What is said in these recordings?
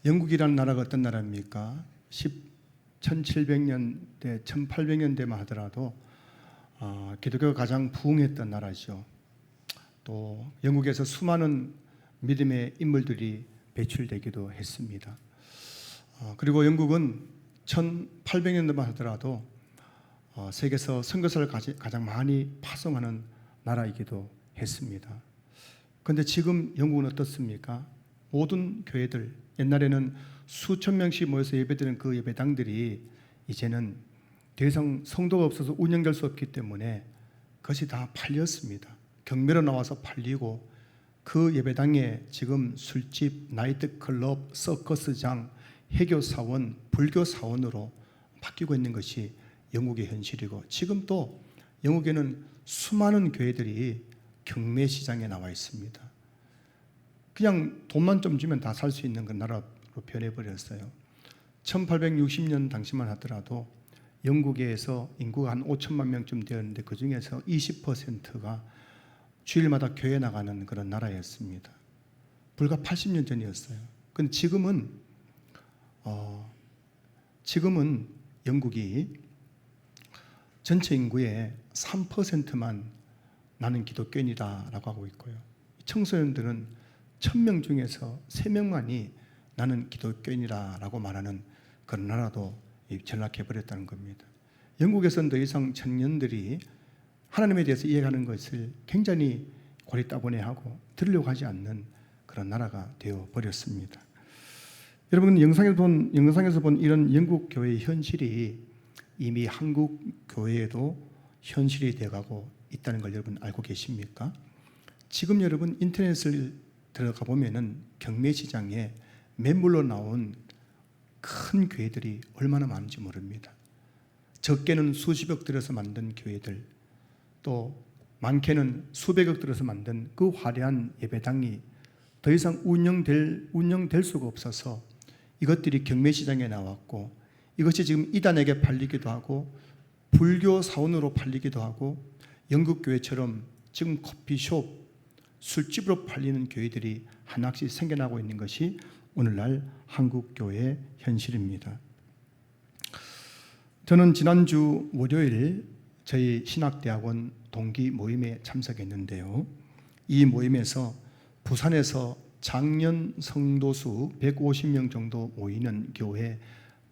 영국이라는 나라가 어떤 나라입니까? 1700년대, 1800년대만 하더라도 기독교가 가장 부흥했던 나라죠. 또 영국에서 수많은 믿음의 인물들이 배출되기도 했습니다. 그리고 영국은 1800년대만 하더라도 세계에서 선교사를 가장 많이 파송하는 나라이기도 했습니다. 그런데 지금 영국은 어떻습니까? 모든 교회들, 옛날에는 수천 명씩 모여서 예배드리는 그 예배당들이 이제는 더 이상 성도가 없어서 운영될 수 없기 때문에 그것이 다 팔렸습니다. 경매로 나와서 팔리고 그 예배당에 지금 술집, 나이트클럽, 서커스장, 해교사원, 불교사원으로 바뀌고 있는 것이 영국의 현실이고, 지금 또 영국에는 수많은 교회들이 경매시장에 나와 있습니다. 그냥 돈만 좀 주면 다 살 수 있는 그 나라로 변해버렸어요. 1860년 당시만 하더라도 영국에서 인구가 한 5천만 명쯤 되었는데 그 중에서 20%가 주일마다 교회 나가는 그런 나라였습니다. 불과 80년 전이었어요. 근데 지금은 영국이 전체 인구의 3%만 나는 기독교인이다라고 하고 있고요. 청소년들은 1000명 중에서 3명만이 나는 기독교인이라고 말하는 그런 나라도 전락해버렸다는 겁니다. 영국에서는 더 이상 청년들이 하나님에 대해서 이해하는 것을 굉장히 고리따분해하고 들으려고 하지 않는 그런 나라가 되어버렸습니다. 여러분, 영상에서 본 이런 영국 교회의 현실이 이미 한국 교회에도 현실이 되어가고 있다는 걸 여러분 알고 계십니까? 지금 여러분 인터넷을 들어가 보면은 경매시장에 매물로 나온 큰 교회들이 얼마나 많은지 모릅니다. 적게는 수십억 들여서 만든 교회들, 또 많게는 수백억 들여서 만든 그 화려한 예배당이 더 이상 운영될 수가 없어서 이것들이 경매시장에 나왔고, 이것이 지금 이단에게 팔리기도 하고 불교 사원으로 팔리기도 하고, 영국교회처럼 지금 커피숍, 술집으로 팔리는 교회들이 하나씩 생겨나고 있는 것이 오늘날 한국교회의 현실입니다. 저는 지난주 월요일 저희 신학대학원 동기 모임에 참석했는데요. 이 모임에서 부산에서 작년 성도수 150명 정도 모이는 교회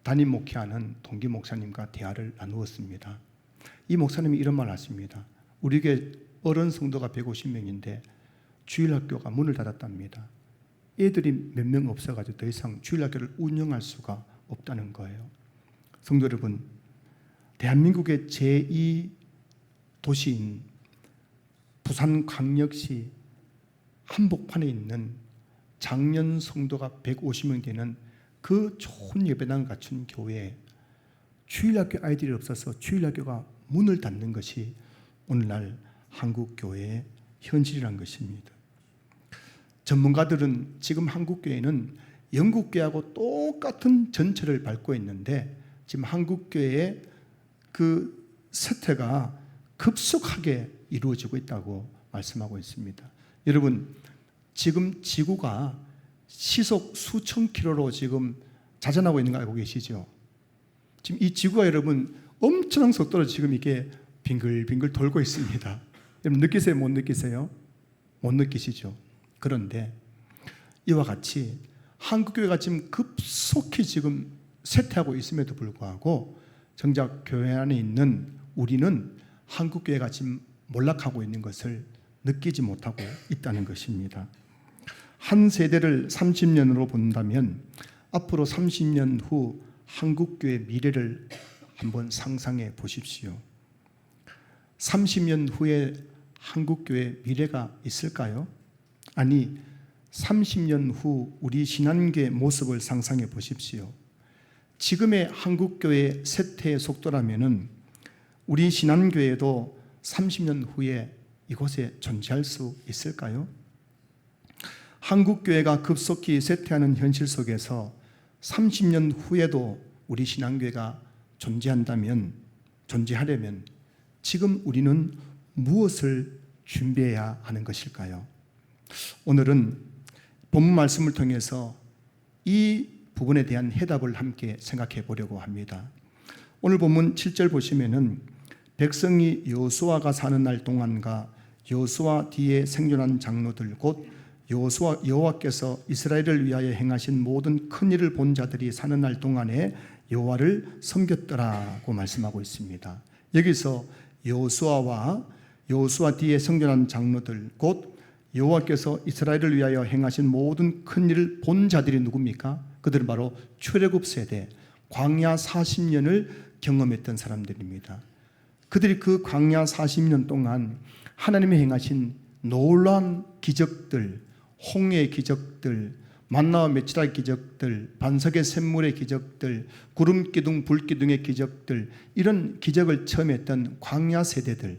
담임 목회하는 동기 목사님과 대화를 나누었습니다. 이 목사님이 이런 말을 하십니다. 우리 교회 어른 성도가 150명인데 주일학교가 문을 닫았답니다. 애들이 몇 명 없어가지고 더 이상 주일학교를 운영할 수가 없다는 거예요. 성도 여러분, 대한민국의 제2 도시인 부산광역시 한복판에 있는 작년 성도가 150명 되는 그 좋은 예배당을 갖춘 교회에 주일학교 아이들이 없어서 주일학교가 문을 닫는 것이 오늘날 한국교회의 현실이라는 것입니다. 전문가들은 지금 한국교회는 영국교회하고 똑같은 전철을 밟고 있는데 지금 한국교회의 그 쇠퇴가 급속하게 이루어지고 있다고 말씀하고 있습니다. 여러분, 지금 지구가 시속 수천 킬로로 지금 자전하고 있는 거 알고 계시죠? 지금 이 지구가 여러분 엄청난 속도로 지금 이게 빙글빙글 돌고 있습니다. 여러분 느끼세요? 못 느끼세요? 못 느끼시죠? 그런데 이와 같이 한국교회가 지금 급속히 지금 쇠퇴하고 있음에도 불구하고 정작 교회 안에 있는 우리는 한국교회가 지금 몰락하고 있는 것을 느끼지 못하고 있다는 것입니다. 한 세대를 30년으로 본다면 앞으로 30년 후 한국교회의 미래를 한번 상상해 보십시오. 30년 후에 한국교회의 미래가 있을까요? 아니, 30년 후 우리 신한교회의 모습을 상상해 보십시오. 지금의 한국교회의 쇠퇴의 속도라면은 우리 신한교회도 30년 후에 이곳에 존재할 수 있을까요? 한국교회가 급속히 쇠퇴하는 현실 속에서 30년 후에도 우리 신앙교회가 존재하려면 지금 우리는 무엇을 준비해야 하는 것일까요? 오늘은 본문 말씀을 통해서 이 부분에 대한 해답을 함께 생각해 보려고 합니다. 오늘 본문 7절 보시면은 백성이 여호수아가 사는 날 동안과 여호수아 뒤에 생존한 장로들 곧 여호와께서 이스라엘을 위하여 행하신 모든 큰 일을 본 자들이 사는 날 동안에 여호와를 섬겼더라고 말씀하고 있습니다. 여기서 여호수아 뒤에 생존한 장로들 곧 여호와께서 이스라엘을 위하여 행하신 모든 큰 일을 본 자들이 누굽니까? 그들은 바로 출애굽 세대, 광야 40년을 경험했던 사람들입니다. 그들이 그 광야 40년 동안 하나님이 행하신 놀라운 기적들, 홍해의 기적들, 만나와 메추라의 기적들, 반석의 샘물의 기적들, 구름 기둥, 불 기둥의 기적들, 이런 기적을 처음 했던 광야 세대들,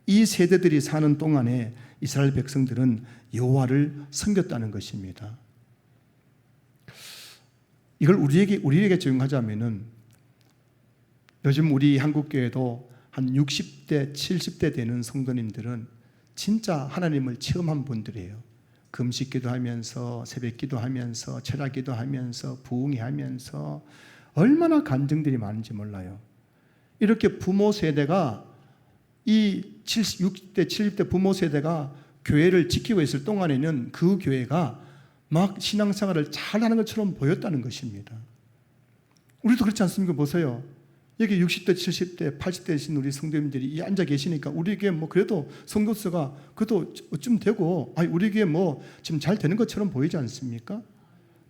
이 세대들이 사는 동안에 이스라엘 백성들은 여호와를 섬겼다는 것입니다. 이걸 우리에게 적용하자면은 요즘 우리 한국교회도 한 60대, 70대 되는 성도님들은 진짜 하나님을 체험한 분들이에요. 금식 기도하면서, 새벽 기도하면서, 철야 기도하면서, 부흥회하면서 얼마나 간증들이 많은지 몰라요. 이렇게 부모 세대가 이 60대, 70대 부모 세대가 교회를 지키고 있을 동안에는 그 교회가 막 신앙생활을 잘하는 것처럼 보였다는 것입니다. 우리도 그렇지 않습니까? 보세요. 여기 60대, 70대, 80대이신 우리 성도님들이 앉아 계시니까 우리에게 뭐 그래도 성도수가 그래도 어쩜 되고, 우리 교회 뭐 지금 잘 되는 것처럼 보이지 않습니까?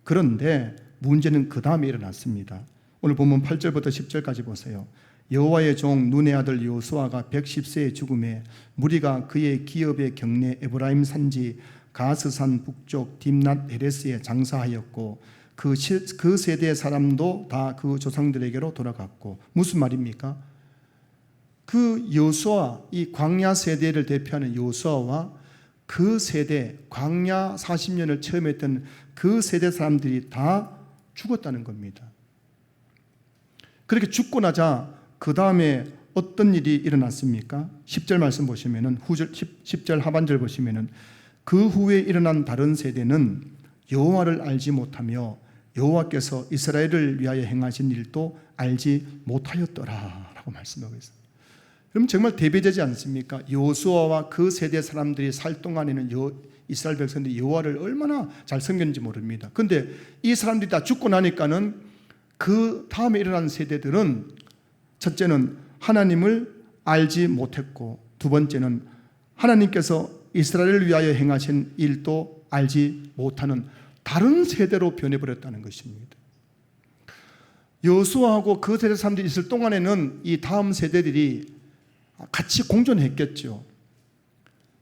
그런데 문제는 그 다음에 일어났습니다. 오늘 본문 8절부터 10절까지 보세요. 여호와의 종 눈의 아들 여호수아가 110세의 죽음에 무리가 그의 기업의 경내 에브라임 산지 가스산 북쪽 딥낫 헤레스에 장사하였고 그 세대의 사람도 다 그 조상들에게로 돌아갔고. 무슨 말입니까? 그 여호수아, 이 광야 세대를 대표하는 여호수아와 그 세대, 광야 40년을 처음 했던 그 세대 사람들이 다 죽었다는 겁니다. 그렇게 죽고 나자 그 다음에 어떤 일이 일어났습니까? 10절 말씀 보시면은 10절 하반절 보시면은 그 후에 일어난 다른 세대는 여호와를 알지 못하며 여호와께서 이스라엘을 위하여 행하신 일도 알지 못하였더라라고 말씀하고 있어요. 그럼 정말 대비되지 않습니까? 여호수아와 그 세대 사람들이 살 동안에는 이스라엘 백성들이 여호와를 얼마나 잘 섬겼는지 모릅니다. 그런데 이 사람들이 다 죽고 나니까는 그 다음에 일어난 세대들은 첫째는 하나님을 알지 못했고, 두 번째는 하나님께서 이스라엘을 위하여 행하신 일도 알지 못하는 다른 세대로 변해버렸다는 것입니다. 여호수아하고 그 세대 사람들이 있을 동안에는 이 다음 세대들이 같이 공존했겠죠.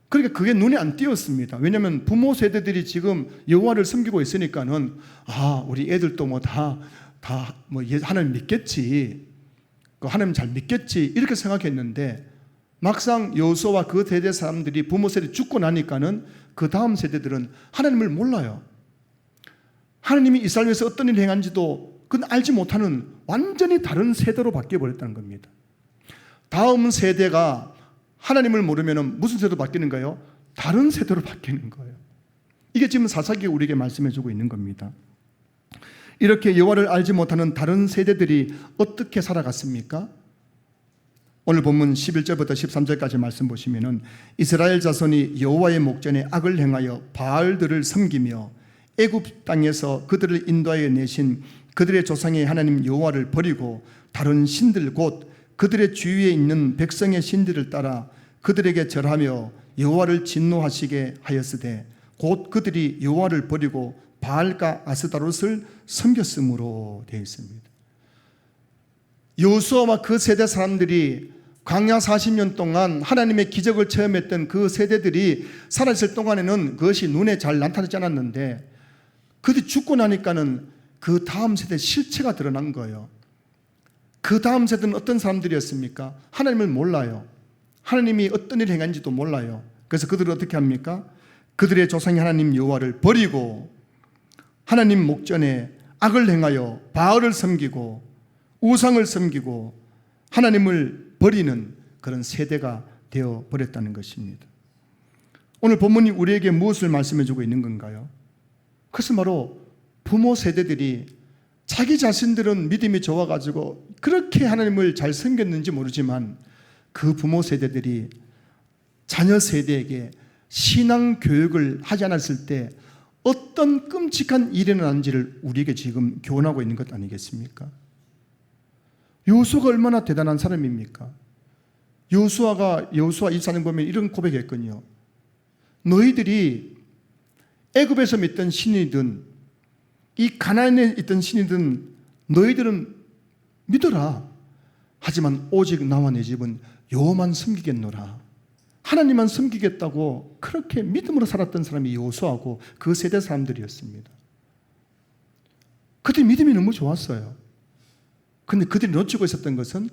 그러니까 그게 눈에 안 띄었습니다. 왜냐하면 부모 세대들이 지금 여호와를 섬기고 있으니까는 우리 애들도 뭐 다 하나님 믿겠지, 하나님 잘 믿겠지 이렇게 생각했는데 막상 여호수아와 그 세대 사람들이 부모 세대 죽고 나니까는 그 다음 세대들은 하나님을 몰라요. 하나님이 이스라엘에서 어떤 일을 행한지도 그건 알지 못하는 완전히 다른 세대로 바뀌어버렸다는 겁니다. 다음 세대가 하나님을 모르면 무슨 세대로 바뀌는가요? 다른 세대로 바뀌는 거예요. 이게 지금 사사기가 우리에게 말씀해주고 있는 겁니다. 이렇게 여호와를 알지 못하는 다른 세대들이 어떻게 살아갔습니까? 오늘 본문 11절부터 13절까지 말씀 보시면은 이스라엘 자손이 여호와의 목전에 악을 행하여 바알들을 섬기며 애굽 땅에서 그들을 인도하여 내신 그들의 조상의 하나님 여호와를 버리고 다른 신들 곧 그들의 주위에 있는 백성의 신들을 따라 그들에게 절하며 여호와를 진노하시게 하였으되 곧 그들이 여호와를 버리고 바알과 아스다롯을 섬겼으므로 되어 있습니다. 여호수아와 그 세대 사람들이 광야 40년 동안 하나님의 기적을 체험했던 그 세대들이 살아있을 동안에는 그것이 눈에 잘 나타나지 않았는데 그들이 죽고 나니까는 그 다음 세대 실체가 드러난 거예요. 그 다음 세대는 어떤 사람들이었습니까? 하나님을 몰라요. 하나님이 어떤 일을 행한지도 몰라요. 그래서 그들은 어떻게 합니까? 그들의 조상의 하나님 여호와를 버리고 하나님 목전에 악을 행하여 바알을 섬기고 우상을 섬기고 하나님을 버리는 그런 세대가 되어버렸다는 것입니다. 오늘 본문이 우리에게 무엇을 말씀해주고 있는 건가요? 그것은 바로 부모 세대들이 자기 자신들은 믿음이 좋아가지고 그렇게 하나님을 잘 섬겼는지 모르지만 그 부모 세대들이 자녀 세대에게 신앙 교육을 하지 않았을 때 어떤 끔찍한 일이 일어났는지를 우리에게 지금 교훈하고 있는 것 아니겠습니까? 여호수아가 얼마나 대단한 사람입니까? 여호수아 24장 보면 이런 고백했거든요. 너희들이 애굽에서 믿던 신이든 이 가나안에 있던 신이든 너희들은 믿어라. 하지만 오직 나와 내 집은 여호와만 섬기겠노라. 하나님만 섬기겠다고 그렇게 믿음으로 살았던 사람이 여호수아고 그 세대 사람들이었습니다. 그들이 믿음이 너무 좋았어요. 근데 그들이 놓치고 있었던 것은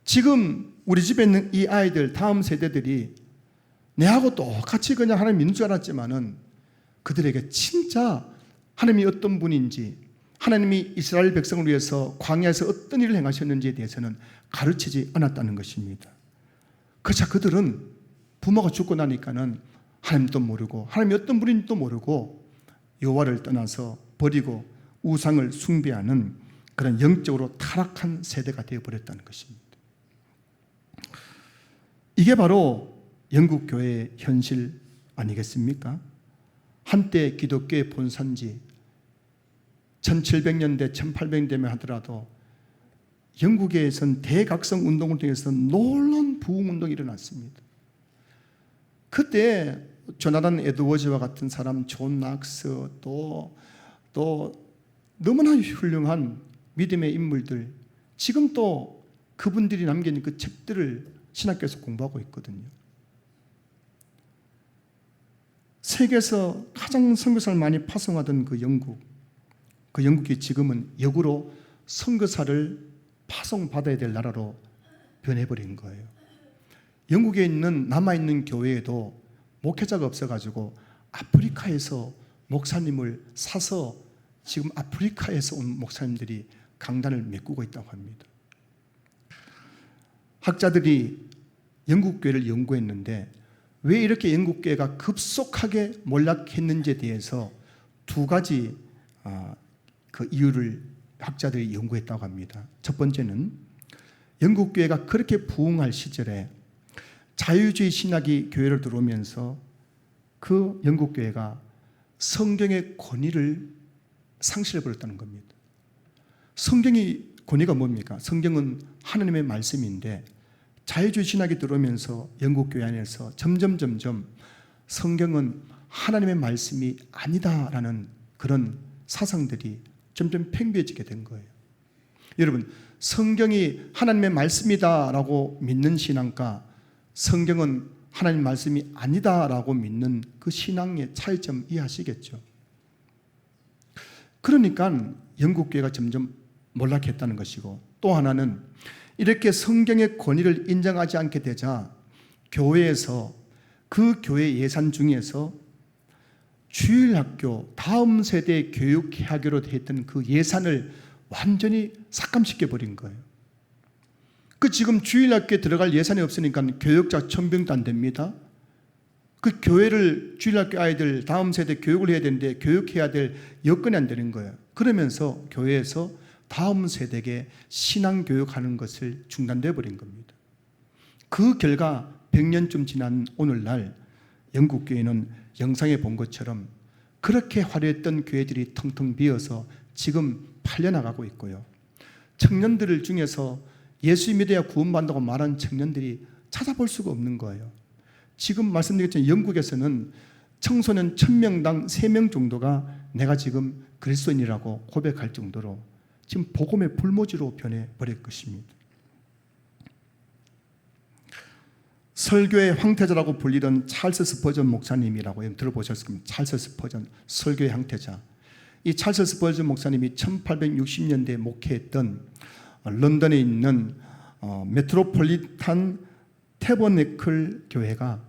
지금 우리 집에 있는 이 아이들 다음 세대들이 내하고 똑같이 그냥 하나님 믿는 줄 알았지만은 그들에게 진짜 하나님이 어떤 분인지, 하나님이 이스라엘 백성을 위해서 광야에서 어떤 일을 행하셨는지에 대해서는 가르치지 않았다는 것입니다. 그래서 그들은 부모가 죽고 나니까는 하나님도 모르고 하나님이 어떤 분인지도 모르고 여호와를 떠나서 버리고 우상을 숭배하는 그런 영적으로 타락한 세대가 되어버렸다는 것입니다. 이게 바로 영국 교회의 현실 아니겠습니까? 한때 기독교의 본산지 1700년대 1800년대면 하더라도 영국에선 대각성 운동을 통해서 놀라운 부흥운동이 일어났습니다. 그때 조나단 에드워즈와 같은 사람, 존 낙스, 또 너무나 훌륭한 믿음의 인물들, 지금 또 그분들이 남긴 그 책들을 신학교에서 공부하고 있거든요. 세계에서 가장 선교사를 많이 파송하던 그 영국이 지금은 역으로 선교사를 파송받아야 될 나라로 변해버린 거예요. 영국에 있는 남아있는 교회에도 목회자가 없어가지고 아프리카에서 목사님을 사서 지금 아프리카에서 온 목사님들이 강단을 메꾸고 있다고 합니다. 학자들이 영국 교회를 연구했는데 왜 이렇게 영국 교회가 급속하게 몰락했는지에 대해서 두 가지 그 이유를 학자들이 연구했다고 합니다. 첫 번째는 영국 교회가 그렇게 부흥할 시절에 자유주의 신학이 교회로 들어오면서 그 영국 교회가 성경의 권위를 상실해버렸다는 겁니다. 성경의 권위가 뭡니까? 성경은 하나님의 말씀인데 자유주의 신학이 들어오면서 영국 교회 안에서 점점 성경은 하나님의 말씀이 아니다라는 그런 사상들이 점점 팽배해지게 된 거예요. 여러분, 성경이 하나님의 말씀이다라고 믿는 신앙과 성경은 하나님 말씀이 아니다라고 믿는 그 신앙의 차이점 이해하시겠죠? 그러니까 영국 교회가 점점 몰락했다는 것이고, 또 하나는 이렇게 성경의 권위를 인정하지 않게 되자 교회에서 그 교회 예산 중에서 주일학교 다음 세대 교육하기로 했던 그 예산을 완전히 삭감시켜 버린 거예요. 그 지금 주일학교에 들어갈 예산이 없으니까 교육자 1000명도 안 됩니다. 그 교회를 주일학교 아이들 다음 세대 교육을 해야 되는데 교육해야 될 여건이 안 되는 거예요. 그러면서 교회에서 다음 세대에게 신앙교육하는 것을 중단돼 버린 겁니다. 그 결과 100년쯤 지난 오늘날 영국 교회는 영상에 본 것처럼 그렇게 화려했던 교회들이 텅텅 비어서 지금 팔려나가고 있고요. 청년들 중에서 예수 믿어야 구원받는다고 말한 청년들이 찾아볼 수가 없는 거예요. 지금 말씀드렸지만 영국에서는 청소년 1000명당 3명 정도가 내가 지금 그리스도인이라고 고백할 정도로 지금 복음의 불모지로 변해버릴 것입니다. 설교의 황태자라고 불리던 찰스 스퍼전 목사님이라고 들어보셨을 겁니다. 찰스 스퍼전, 설교의 황태자. 이 찰스 스퍼전 목사님이 1860년대에 목회했던 런던에 있는 메트로폴리탄 태버네클 교회가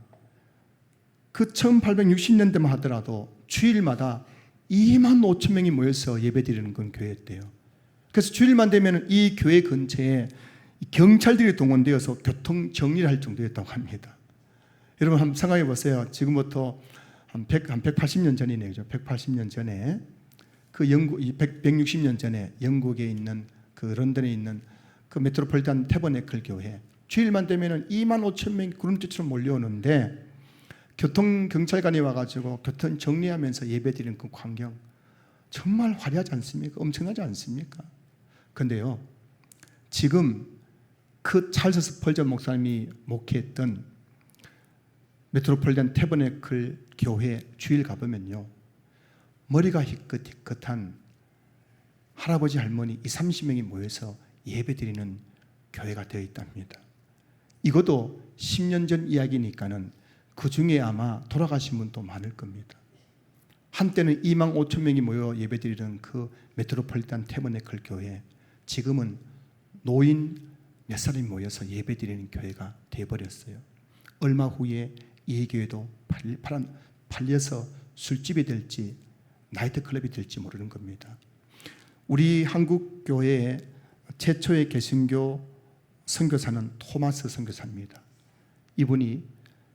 그 1860년대만 하더라도 주일마다 2만 5천 명이 모여서 예배드리는 건 교회였대요. 그래서 주일만 되면 이 교회 근처에 경찰들이 동원되어서 교통 정리를 할 정도였다고 합니다. 여러분 한번 생각해 보세요. 지금부터 한 180년 전이네요. 180년 전에 그 영국 160년 전에 영국에 있는 그 런던에 있는 그 메트로폴리탄 태버네클 교회, 주일만 되면은 2만 5천 명이 구름대처럼 몰려오는데 교통 경찰관이 와가지고 교통 정리하면서 예배드리는 그 광경 정말 화려하지 않습니까? 엄청나지 않습니까? 그런데요, 지금 그 찰스 스펄전 목사님이 목회했던 메트로폴리탄 태버네클 교회 주일 가보면요, 머리가 희끗희끗한 할아버지 할머니 20-30명이 모여서 예배드리는 교회가 되어 있답니다. 이것도 10년 전 이야기니까는 그 중에 아마 돌아가신 분도 많을 겁니다. 한때는 2만 5천 명이 모여 예배드리는 그 메트로폴리탄 태버네클 교회, 지금은 노인 몇 사람이 모여서 예배드리는 교회가 되어버렸어요. 얼마 후에 이 교회도 팔려서 술집이 될지 나이트클럽이 될지 모르는 겁니다. 우리 한국 교회의 최초의 개신교 선교사는 토마스 선교사입니다. 이분이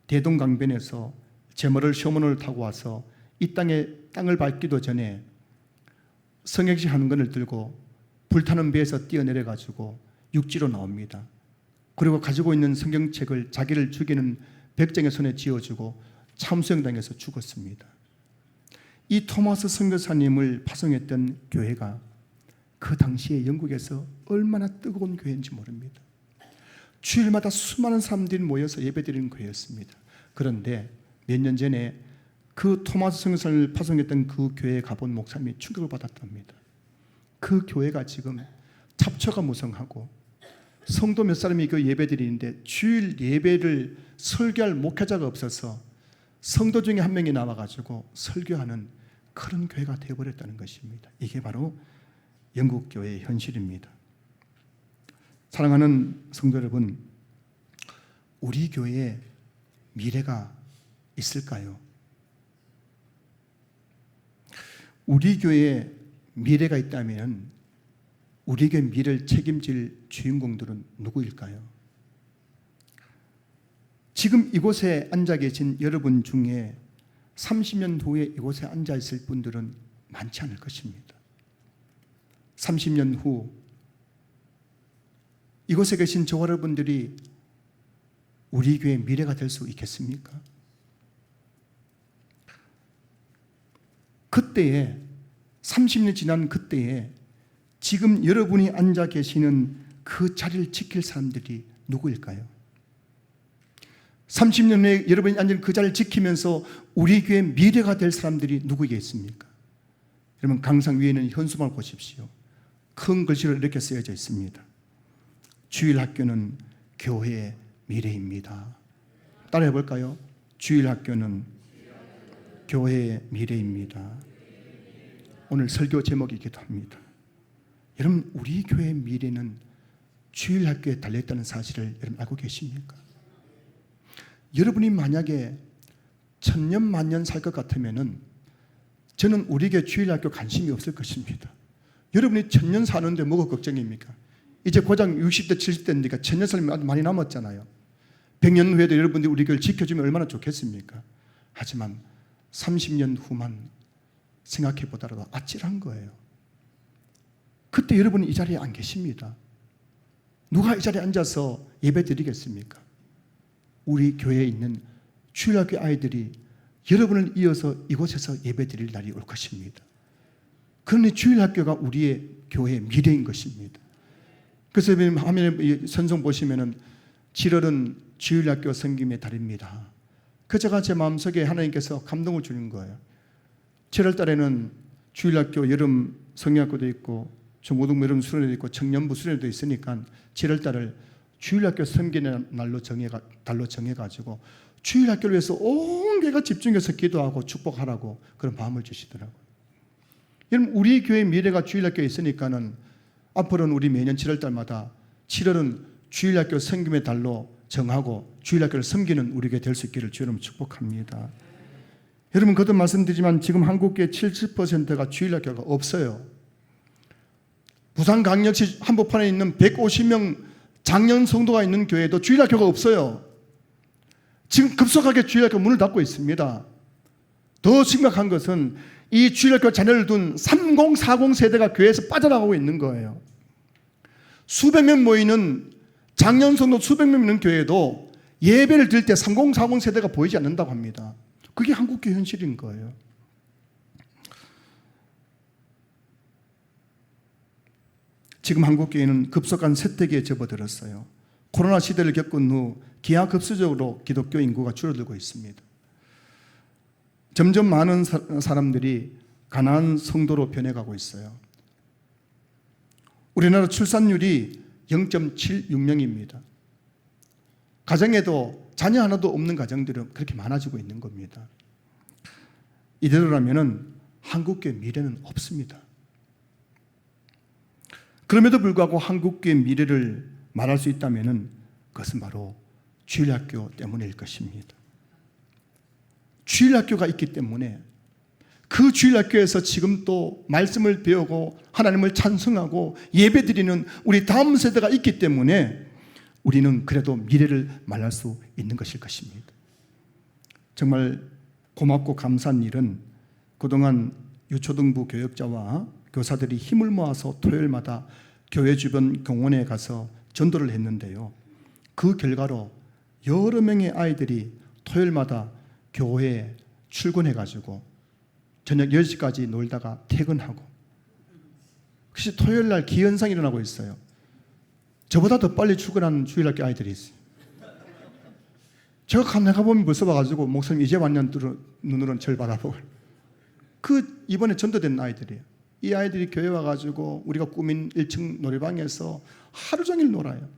대동강변에서 제머럴 쇼먼을 타고 와서 이 땅을 밟기도 전에 성역식 하는 것을 들고 불타는 배에서 뛰어내려 가지고 육지로 나옵니다. 그리고 가지고 있는 성경책을 자기를 죽이는 백정의 손에 쥐어주고 참수형당해서 죽었습니다. 이 토마스 선교사님을 파송했던 교회가 그 당시에 영국에서 얼마나 뜨거운 교회인지 모릅니다. 주일마다 수많은 사람들이 모여서 예배드리는 교회였습니다. 그런데 몇 년 전에 그 토마스 선교사를 파송했던 그 교회에 가본 목사님이 충격을 받았답니다. 그 교회가 지금 잡초가 무성하고 성도 몇 사람이 그 예배드리는데 주일 예배를 설교할 목회자가 없어서 성도 중에 한 명이 나와가지고 설교하는 그런 교회가 되어버렸다는 것입니다. 이게 바로 영국 교회의 현실입니다. 사랑하는 성도 여러분, 우리 교회에 미래가 있을까요? 우리 교회에 미래가 있다면 우리 교회 미래를 책임질 주인공들은 누구일까요? 지금 이곳에 앉아 계신 여러분 중에 30년 후에 이곳에 앉아 있을 분들은 많지 않을 것입니다. 30년 후 이곳에 계신 저와 여러분들이 우리 교회의 미래가 될 수 있겠습니까? 그때에 30년 지난 그때에 지금 여러분이 앉아 계시는 그 자리를 지킬 사람들이 누구일까요? 30년 후에 여러분이 앉은 그 자리를 지키면서 우리 교회의 미래가 될 사람들이 누구겠습니까? 여러분 강상 위에는 현수막을 보십시오. 큰 글씨로 이렇게 쓰여져 있습니다. 주일학교는 교회의 미래입니다. 따라해 볼까요? 주일학교는 교회의 미래입니다. 오늘 설교 제목이기도 합니다. 여러분 우리 교회의 미래는 주일학교에 달려있다는 사실을 여러분 알고 계십니까? 여러분이 만약에 천년 만년 살 것 같으면은 저는 우리 교회 주일학교 관심이 없을 것입니다. 여러분이 천년 사는데 뭐가 걱정입니까? 이제 고작 60대 70대니까 천년 살면 아주 많이 남았잖아요. 100년 후에도 여러분들이 우리 교회를 지켜주면 얼마나 좋겠습니까? 하지만 30년 후만 생각해 보더라도 아찔한 거예요. 그때 여러분은 이 자리에 안 계십니다. 누가 이 자리에 앉아서 예배 드리겠습니까? 우리 교회에 있는 주일학교 아이들이 여러분을 이어서 이곳에서 예배 드릴 날이 올 것입니다. 그러니 주일학교가 우리의 교회의 미래인 것입니다. 그래서 화면에 선성 보시면은 7월은 주일학교 섬김의 달입니다. 그 제가 제 마음속에 하나님께서 감동을 주는 거예요. 7월 달에는 주일학교 여름 성경학교도 있고 중고등부 여름 수련회도 있고 청년부 수련회도 있으니까 7월 달을 주일학교 섬기는 달로 정해가지고 주일학교를 위해서 온 교회가 집중해서 기도하고 축복하라고 그런 마음을 주시더라고요. 여러분 우리 교회의 미래가 주일학교에 있으니까는 앞으로는 우리 매년 7월 달마다 7월은 주일학교 섬김의 달로 정하고 주일학교를 섬기는 우리 교회 될 수 있기를 주님 축복합니다. 여러분 거듭 말씀드리지만 지금 한국교회 70%가 주일학교가 없어요. 부산광역시 한복판에 있는 150명 장년 성도가 있는 교회도 주일학교가 없어요. 지금 급속하게 주일학교 문을 닫고 있습니다. 더 심각한 것은 이 주일학교 자녀를 둔 3040 세대가 교회에서 빠져나가고 있는 거예요. 수백 명 모이는 작년 성도 수백 명 있는 교회에도 예배를 드릴 때 3040 세대가 보이지 않는다고 합니다. 그게 한국교회 현실인 거예요. 지금 한국교회는 급속한 쇠퇴기에 접어들었어요. 코로나 시대를 겪은 후 기하급수적으로 기독교 인구가 줄어들고 있습니다. 점점 많은 사람들이 가난한 성도로 변해가고 있어요. 우리나라 출산율이 0.76명입니다. 가정에도 자녀 하나도 없는 가정들은 그렇게 많아지고 있는 겁니다. 이대로라면 한국교회 미래는 없습니다. 그럼에도 불구하고 한국교회 미래를 말할 수 있다면 그것은 바로 주일학교 때문일 것입니다. 주일학교가 있기 때문에 그 주일학교에서 지금 또 말씀을 배우고 하나님을 찬송하고 예배드리는 우리 다음 세대가 있기 때문에 우리는 그래도 미래를 말할 수 있는 것일 것입니다. 정말 고맙고 감사한 일은 그동안 유초등부 교역자와 교사들이 힘을 모아서 토요일마다 교회 주변 공원에 가서 전도를 했는데요. 그 결과로 여러 명의 아이들이 토요일마다 교회에 출근해가지고 저녁 10시까지 놀다가 퇴근하고, 혹시 토요일날 기현상이 일어나고 있어요. 저보다 더 빨리 출근하는 주일학교 아이들이 있어요. 제가 내가 보면 벌써 와가지고 목사님 이제 왔냐는 눈으로는 저를 바라보고, 그 이번에 전도된 아이들이에요. 이 아이들이 교회 와가지고 우리가 꾸민 1층 노래방에서 하루 종일 놀아요.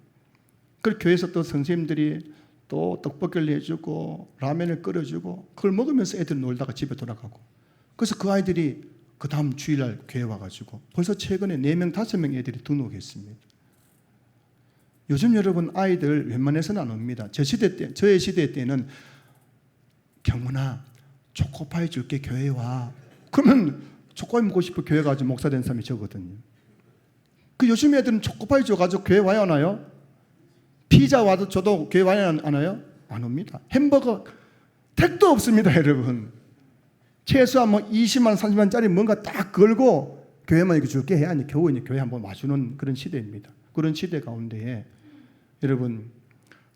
그리고 교회에서 또 선생님들이 또 떡볶이를 해주고 라면을 끓여주고 그걸 먹으면서 애들 놀다가 집에 돌아가고, 그래서 그 아이들이 그 다음 주일날 교회 와가지고 벌써 최근에 4명, 5명 애들이 등록했습니다. 요즘 여러분 아이들 웬만해서는 안 옵니다. 저의 시대 때는 경문아 초코파이 줄게 교회 와. 그러면 초코파이 먹고 싶어 교회 가서 목사 된 사람이 저거든요. 그 요즘 애들은 초코파이 줘가지고 교회 와야 하나요? 피자 와도 저도 교회 와야 하나요? 안 옵니다. 햄버거 택도 없습니다, 여러분. 최소한 뭐 20만 30만짜리 뭔가 딱 걸고 교회만 이렇게 줄게 해야 겨우 이제 교회 한번 와주는 그런 시대입니다. 그런 시대 가운데에 여러분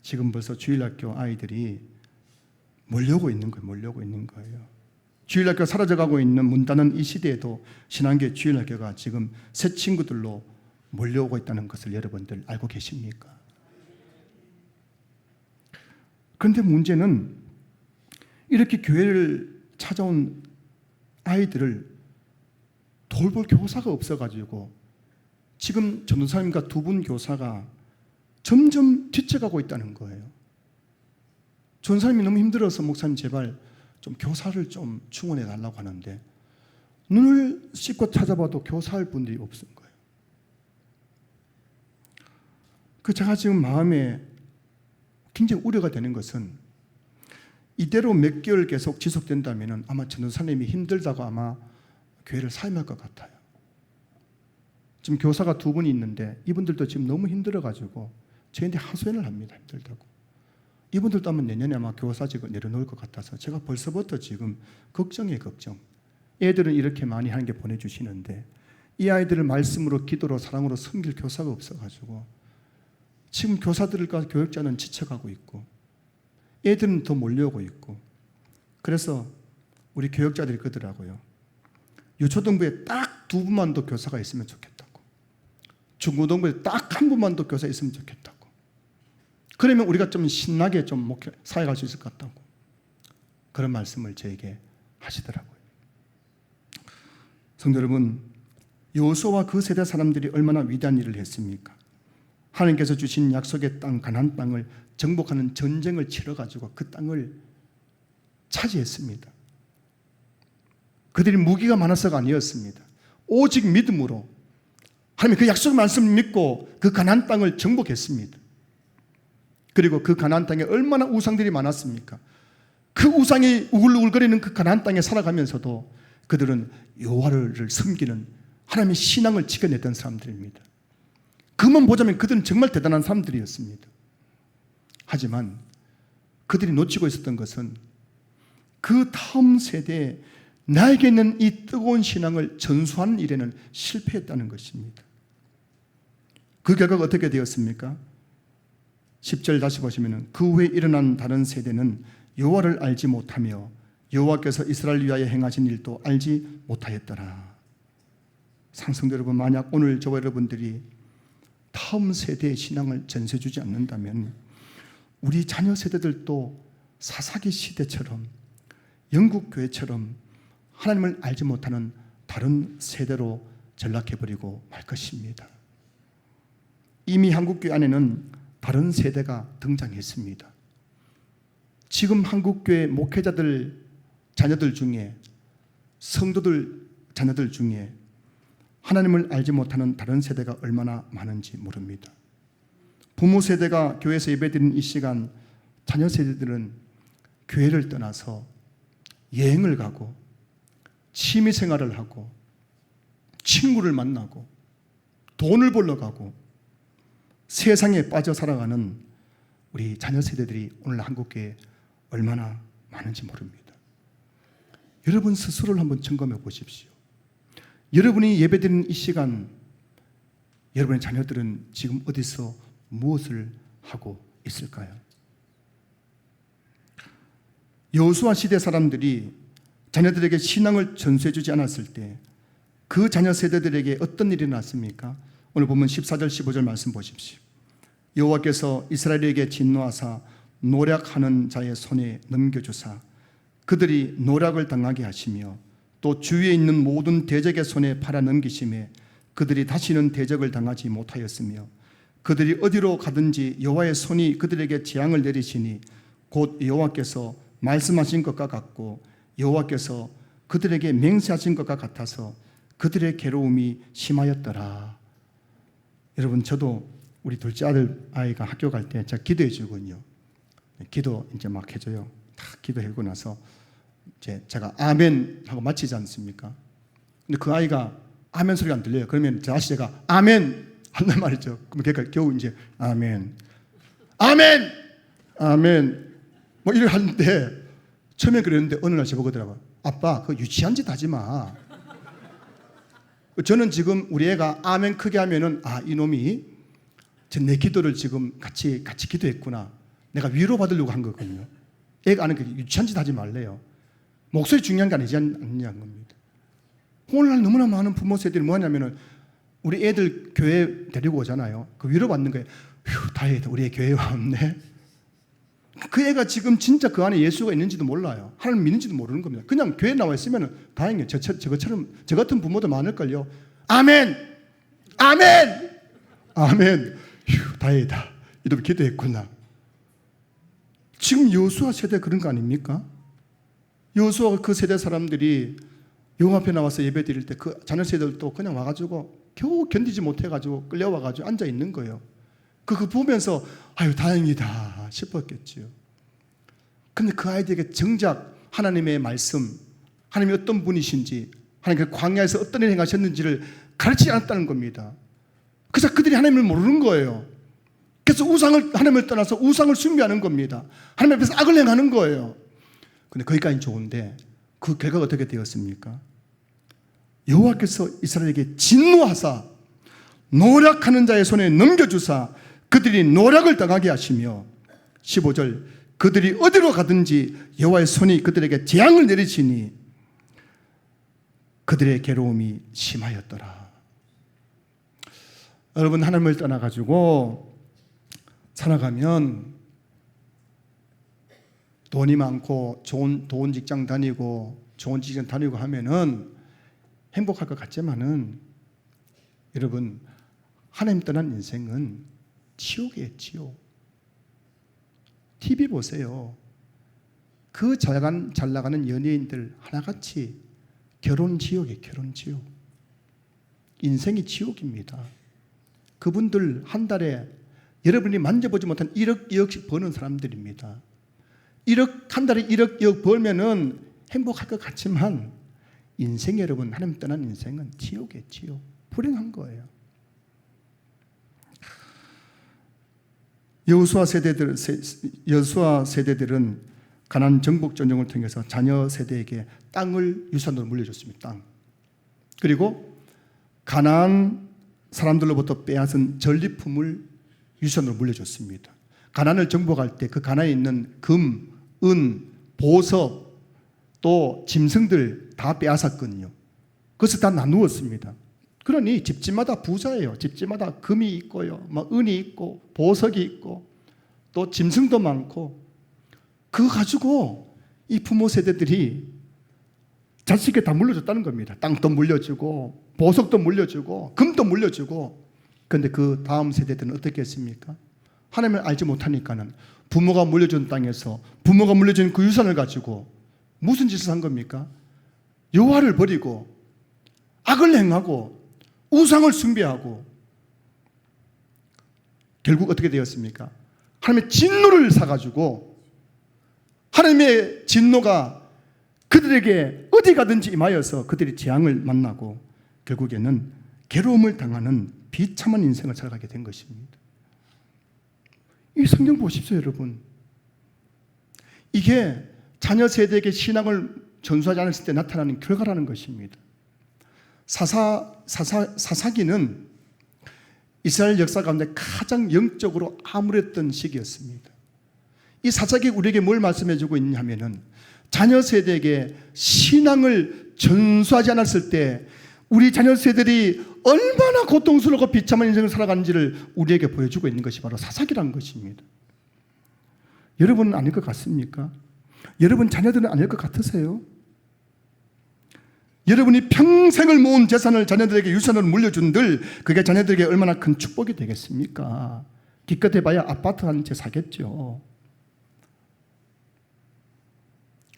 지금 벌써 주일학교 아이들이 몰려오고 있는 거예요. 주일학교 사라져가고 있는 문 닫는 이 시대에도 신앙교회 주일학교가 지금 새 친구들로 몰려오고 있다는 것을 여러분들 알고 계십니까? 그런데 문제는 이렇게 교회를 찾아온 아이들을 돌볼 교사가 없어가지고 지금 전도사님과 2분 교사가 점점 뒤쳐가고 있다는 거예요. 전도사님이 너무 힘들어서 목사님 제발 좀 교사를 좀 충원해 달라고 하는데 눈을 씻고 찾아봐도 교사할 분들이 없은 거예요. 제가 지금 마음에 굉장히 우려가 되는 것은 이대로 몇 개월 계속 지속된다면 아마 전도사님이 힘들다고 아마 교회를 사임할 것 같아요. 지금 교사가 2분이 있는데 이분들도 지금 너무 힘들어가지고 저희한테 하소연을 합니다. 힘들다고. 이분들도 아마 내년에 아마 교사직을 내려놓을 것 같아서 제가 벌써부터 지금 걱정이에요, 걱정. 애들은 이렇게 많이 하는 게 보내주시는데 이 아이들을 말씀으로 기도로 사랑으로 섬길 교사가 없어가지고 지금 교사들과 교육자는 지쳐가고 있고 애들은 더 몰려오고 있고, 그래서 우리 교육자들이 그러더라고요. 유초등부에 딱 2분만 더 교사가 있으면 좋겠다고, 중고등부에 딱 1분만 더 교사 있으면 좋겠다고, 그러면 우리가 좀 신나게 좀 사역할 수 있을 것 같다고 그런 말씀을 저에게 하시더라고요. 성도 여러분, 여호수아와 그 세대 사람들이 얼마나 위대한 일을 했습니까? 하나님께서 주신 약속의 땅 가나안 땅을 정복하는 전쟁을 치러가지고 그 땅을 차지했습니다. 그들이 무기가 많아서가 아니었습니다. 오직 믿음으로 하나님의 그 약속 말씀을 믿고 그 가나안 땅을 정복했습니다. 그리고 그 가나안 땅에 얼마나 우상들이 많았습니까? 그 우상이 우글우글거리는 그 가나안 땅에 살아가면서도 그들은 여호와를 섬기는 하나님의 신앙을 지켜냈던 사람들입니다. 그만 보자면 그들은 정말 대단한 사람들이었습니다. 하지만 그들이 놓치고 있었던 것은 그 다음 세대에 나에게 있는 이 뜨거운 신앙을 전수하는 일에는 실패했다는 것입니다. 그 결과가 어떻게 되었습니까? 10절 다시 보시면 그 후에 일어난 다른 세대는 여호와를 알지 못하며 여호와께서 이스라엘 위하여 행하신 일도 알지 못하였더라. 상성도 여러분, 만약 오늘 저와 여러분들이 다음 세대의 신앙을 전수해주지 않는다면 우리 자녀 세대들도 사사기 시대처럼 영국 교회처럼 하나님을 알지 못하는 다른 세대로 전락해버리고 말 것입니다. 이미 한국교회 안에는 다른 세대가 등장했습니다. 지금 한국교회 목회자들 자녀들 중에, 성도들 자녀들 중에 하나님을 알지 못하는 다른 세대가 얼마나 많은지 모릅니다. 부모 세대가 교회에서 예배드리는 이 시간, 자녀 세대들은 교회를 떠나서 여행을 가고 취미 생활을 하고 친구를 만나고 돈을 벌러 가고 세상에 빠져 살아가는 우리 자녀 세대들이 오늘 한국교회에 얼마나 많은지 모릅니다. 여러분 스스로를 한번 점검해 보십시오. 여러분이 예배드리는 이 시간, 여러분의 자녀들은 지금 어디서 무엇을 하고 있을까요? 여호수아 시대 사람들이 자녀들에게 신앙을 전수해주지 않았을 때 그 자녀 세대들에게 어떤 일이 났습니까? 오늘 보면 14절 15절 말씀 보십시오. 여호와께서 이스라엘에게 진노하사 노략하는 자의 손에 넘겨주사 그들이 노략을 당하게 하시며 또 주위에 있는 모든 대적의 손에 팔아 넘기심에 그들이 다시는 대적을 당하지 못하였으며 그들이 어디로 가든지 여호와의 손이 그들에게 재앙을 내리시니 곧 여호와께서 말씀하신 것과 같고 여호와께서 그들에게 맹세하신 것과 같아서 그들의 괴로움이 심하였더라. 여러분, 저도 우리 둘째 아이가 학교 갈 때 제가 기도해 주거든요. 기도 이제 막 해줘요. 다 기도하고 나서 제가 아멘 하고 마치지 않습니까? 근데 그 아이가 아멘 소리가 안 들려요. 그러면 다시 제가 아멘 한단 말이죠. 그럼 걔가 겨우 이제 아멘, 아멘, 아멘 뭐 이렇게 하는데 처음에 그랬는데 어느 날 저보더라고요. 아빠, 그 유치한 짓 하지 마. 저는 지금 우리 애가 아멘 크게 하면은 이놈이 내 기도를 지금 같이 기도했구나. 내가 위로받으려고 한 거거든요. 애가 아는 게 유치한 짓 하지 말래요. 목소리 중요한 게 아니냐는 겁니다. 오늘날 너무나 많은 부모 세대들이 뭐냐면은 우리 애들 교회 데리고 오잖아요. 그 위로받는 거예요. 휴, 다행이다. 우리 애 교회에 왔네. 그 애가 지금 진짜 그 안에 예수가 있는지도 몰라요. 하나님 믿는지도 모르는 겁니다. 그냥 교회에 나와 있으면 다행이에요. 저 같은 부모도 많을걸요. 아멘! 아멘! 아멘! 휴, 다행이다. 이렇게 기도했구나. 지금 여호수아 세대 그런 거 아닙니까? 여호수아 그 세대 사람들이 여호와 앞에 나와서 예배 드릴 때 그 자녀 세대들도 그냥 와가지고 겨우 견디지 못해가지고 끌려와가지고 앉아 있는 거예요. 그거 보면서 아유 다행이다 싶었겠지요. 근데 그 아이들에게 정작 하나님의 말씀, 하나님이 어떤 분이신지, 하나님 그 광야에서 어떤 일을 행하셨는지를 가르치지 않았다는 겁니다. 그래서 그들이 하나님을 모르는 거예요. 그래서 하나님을 떠나서 우상을 숭배하는 겁니다. 하나님 앞에서 악을 행하는 거예요. 근데 거기까지는 좋은데 그 결과가 어떻게 되었습니까? 여호와께서 이스라엘에게 진노하사 노략하는 자의 손에 넘겨주사 그들이 노략을 당하게 하시며 15절 그들이 어디로 가든지 여호와의 손이 그들에게 재앙을 내리시니 그들의 괴로움이 심하였더라. 여러분, 하나님을 떠나가지고 살아가면 돈이 많고 좋은 직장 다니고 좋은 직장 다니고 하면은 행복할 것 같지만은 여러분, 하나님 떠난 인생은 지옥이에요, 지옥. TV 보세요. 그 잘 나가는 연예인들 하나같이 결혼 지옥이에요, 결혼 지옥. 인생이 지옥입니다. 그분들 한 달에 여러분이 만져보지 못한 1억, 2억씩 버는 사람들입니다. 한 달에 1억, 2억 벌면은 행복할 것 같지만 인생, 여러분, 하나님 떠난 인생은 지옥이에요, 지옥. 불행한 거예요. 여호수아 세대들은 가나안 정복 전쟁을 통해서 자녀 세대에게 땅을 유산으로 물려줬습니다. 땅. 그리고 가나안 사람들로부터 빼앗은 전리품을 유산으로 물려줬습니다. 가나안을 정복할 때 그 가나안에 있는 금, 은, 보석, 또 짐승들 다 빼앗았거든요. 그것을 다 나누었습니다. 그러니 집집마다 부자예요. 집집마다 금이 있고요, 은이 있고 보석이 있고 또 짐승도 많고, 그거 가지고 이 부모 세대들이 자식에게 다 물려줬다는 겁니다. 땅도 물려주고 보석도 물려주고 금도 물려주고. 그런데 그 다음 세대들은 어떻게 했습니까? 하나님을 알지 못하니까는 부모가 물려준 땅에서 부모가 물려준 그 유산을 가지고 무슨 짓을 한 겁니까? 여호와를 버리고 악을 행하고 우상을 숭배하고, 결국 어떻게 되었습니까? 하나님의 진노를 사가지고, 하나님의 진노가 그들에게 어디 가든지 임하여서 그들이 재앙을 만나고 결국에는 괴로움을 당하는 비참한 인생을 살아가게 된 것입니다. 이 성경 보십시오, 여러분. 이게 자녀 세대에게 신앙을 전수하지 않았을 때 나타나는 결과라는 것입니다. 사사기는 이스라엘 역사 가운데 가장 영적으로 암울했던 시기였습니다. 이 사사기 우리에게 뭘 말씀해주고 있냐면은, 자녀 세대에게 신앙을 전수하지 않았을 때 우리 자녀 세대들이 얼마나 고통스럽고 비참한 인생을 살아가는지를 우리에게 보여주고 있는 것이 바로 사사기라는 것입니다. 여러분은 아닐 것 같습니까? 여러분 자녀들은 아닐 것 같으세요? 여러분이 평생을 모은 재산을 자녀들에게 유산으로 물려준들 그게 자녀들에게 얼마나 큰 축복이 되겠습니까? 기껏 해봐야 아파트 한 채 사겠죠.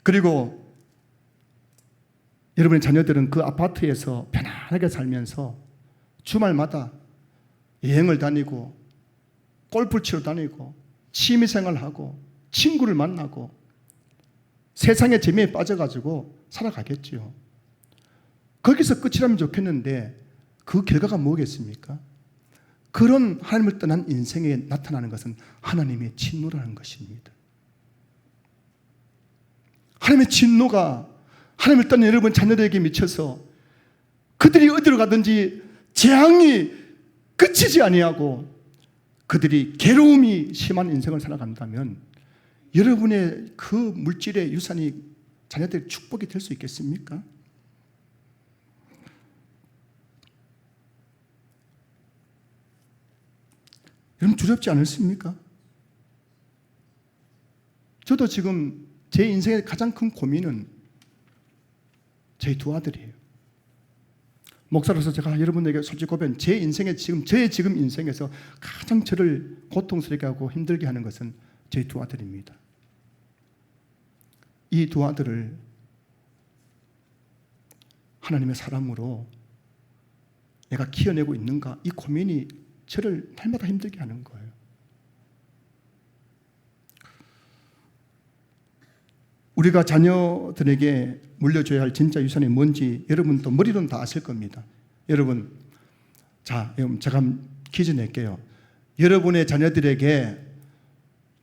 그리고 여러분의 자녀들은 그 아파트에서 편안하게 살면서 주말마다 여행을 다니고 골프를 치러 다니고 취미생활하고 친구를 만나고 세상의 재미에 빠져가지고 살아가겠지요. 거기서 끝이라면 좋겠는데 그 결과가 뭐겠습니까? 그런 하나님을 떠난 인생에 나타나는 것은 하나님의 진노라는 것입니다. 하나님의 진노가 하나님을 떠난 여러분 자녀들에게 미쳐서 그들이 어디로 가든지 재앙이 그치지 아니하고 그들이 괴로움이 심한 인생을 살아간다면 여러분의 그 물질의 유산이 자녀들의 축복이 될 수 있겠습니까? 여러분 두렵지 않으십니까? 저도 지금 제 인생의 가장 큰 고민은 저희 두 아들이에요. 목사로서 제가 여러분에게 솔직히 고백하면 제 인생에 저의 지금 인생에서 가장 저를 고통스럽게 하고 힘들게 하는 것은 저희 두 아들입니다. 이 두 아들을 하나님의 사람으로 내가 키워내고 있는가, 이 고민이 저를 날마다 힘들게 하는 거예요. 우리가 자녀들에게 물려줘야 할 진짜 유산이 뭔지 여러분도 머리로는 다 아실 겁니다. 여러분, 자, 제가 퀴즈 낼게요. 여러분의 자녀들에게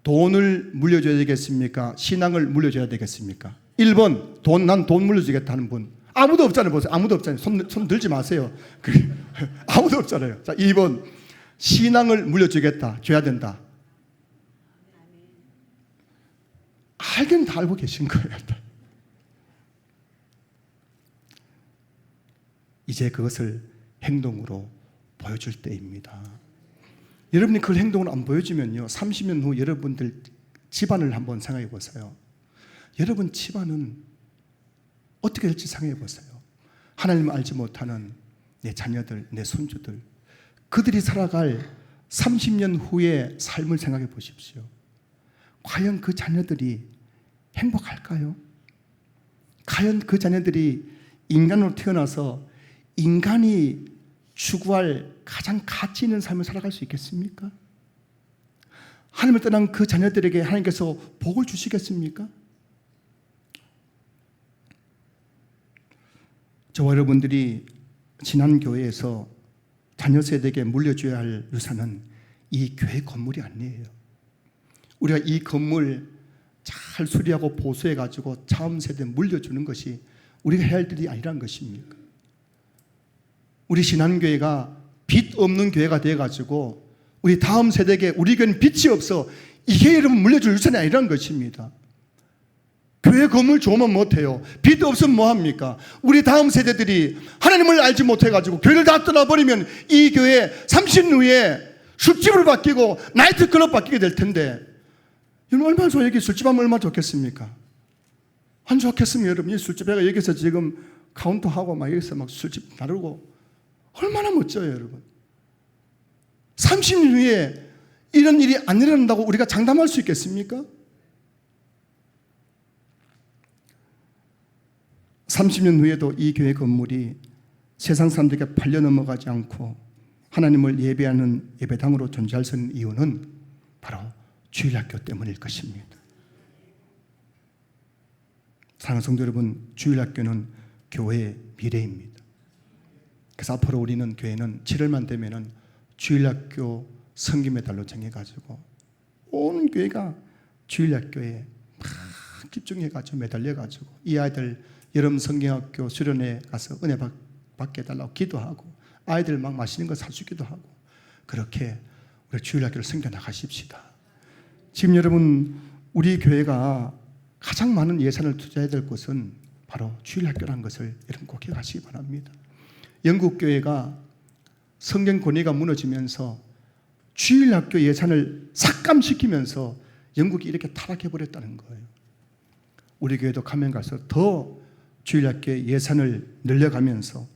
돈을 물려줘야 되겠습니까? 신앙을 물려줘야 되겠습니까? 1번, 난 돈 물려주겠다 하는 분. 아무도 없잖아요. 보세요. 아무도 없잖아요. 손 들지 마세요. 아무도 없잖아요. 자, 2번, 신앙을 물려주겠다. 줘야 된다. 알긴 다 알고 계신 거예요. 이제 그것을 행동으로 보여줄 때입니다. 여러분이 그 행동을 안 보여주면요, 30년 후 여러분들 집안을 한번 생각해 보세요. 여러분 집안은 어떻게 될지 생각해 보세요. 하나님을 알지 못하는 내 자녀들, 내 손주들, 그들이 살아갈 30년 후의 삶을 생각해 보십시오. 과연 그 자녀들이 행복할까요? 과연 그 자녀들이 인간으로 태어나서 인간이 추구할 가장 가치 있는 삶을 살아갈 수 있겠습니까? 하나님을 떠난 그 자녀들에게 하나님께서 복을 주시겠습니까? 저와 여러분들이 지난 교회에서 자녀 세대에게 물려줘야 할 유산은 이 교회 건물이 아니에요. 우리가 이 건물 잘 수리하고 보수해가지고 다음 세대에 물려주는 것이 우리가 해야 할 일이 아니란 것입니까? 우리 신한교회가 빚 없는 교회가 돼가지고 우리 다음 세대에게 우리 교회는 빚이 없어, 이게 여러분 물려줄 유산이 아니란 것입니다. 교회 건물 좋으면 못해요. 빚 없으면 뭐합니까? 우리 다음 세대들이 하나님을 알지 못해가지고 교회를 다 떠나버리면 이 교회 30년 후에 술집으로 바뀌고 나이트클럽 바뀌게 될 텐데, 여러분 얼마나 좋아요. 여기 술집 하면 얼마나 좋겠습니까? 안 좋겠으면 여러분 이 술집에가 여기서 지금 카운터하고 막 여기서 막 술집 나르고 얼마나 멋져요 여러분. 30년 후에 이런 일이 안 일어난다고 우리가 장담할 수 있겠습니까? 30년 후에도 이 교회 건물이 세상 사람들에게 팔려 넘어가지 않고 하나님을 예배하는 예배당으로 존재할 수 있는 이유는 바로 주일학교 때문일 것입니다. 사랑하는 성도 여러분, 주일학교는 교회의 미래입니다. 그래서 앞으로 우리는 교회는 7월만 되면은 주일학교 섬김의 달로 정해가지고 온 교회가 주일학교에 막 집중해가지고 매달려가지고 이 아이들 여름 성경학교 수련회 가서 은혜 받게 해달라고 기도하고 아이들 막 맛있는 거 사주기도 하고 그렇게 우리 주일학교를 섬겨나가십시다. 지금 여러분 우리 교회가 가장 많은 예산을 투자해야 될 곳은 바로 주일학교라는 것을 여러분 꼭 기억하시기 바랍니다. 영국 교회가 성경 권위가 무너지면서 주일학교 예산을 삭감시키면서 영국이 이렇게 타락해버렸다는 거예요. 우리 교회도 가면 가서 더 주일학교 예산을 늘려가면서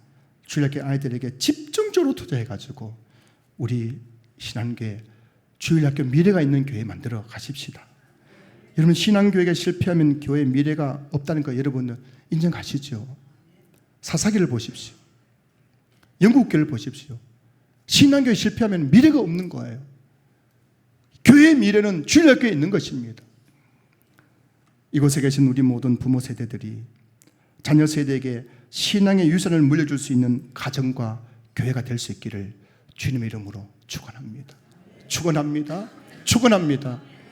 주일학교 아이들에게 집중적으로 투자해가지고 우리 신한교회 주일학교 미래가 있는 교회 만들어 가십시다. 여러분 신한교회가 실패하면 교회에 미래가 없다는 거 여러분은 인정하시죠? 사사기를 보십시오. 영국교회를 보십시오. 신한교회 실패하면 미래가 없는 거예요. 교회의 미래는 주일학교에 있는 것입니다. 이곳에 계신 우리 모든 부모 세대들이 자녀 세대에게 신앙의 유산을 물려줄 수 있는 가정과 교회가 될 수 있기를 주님의 이름으로 축원합니다. 축원합니다. 축원합니다.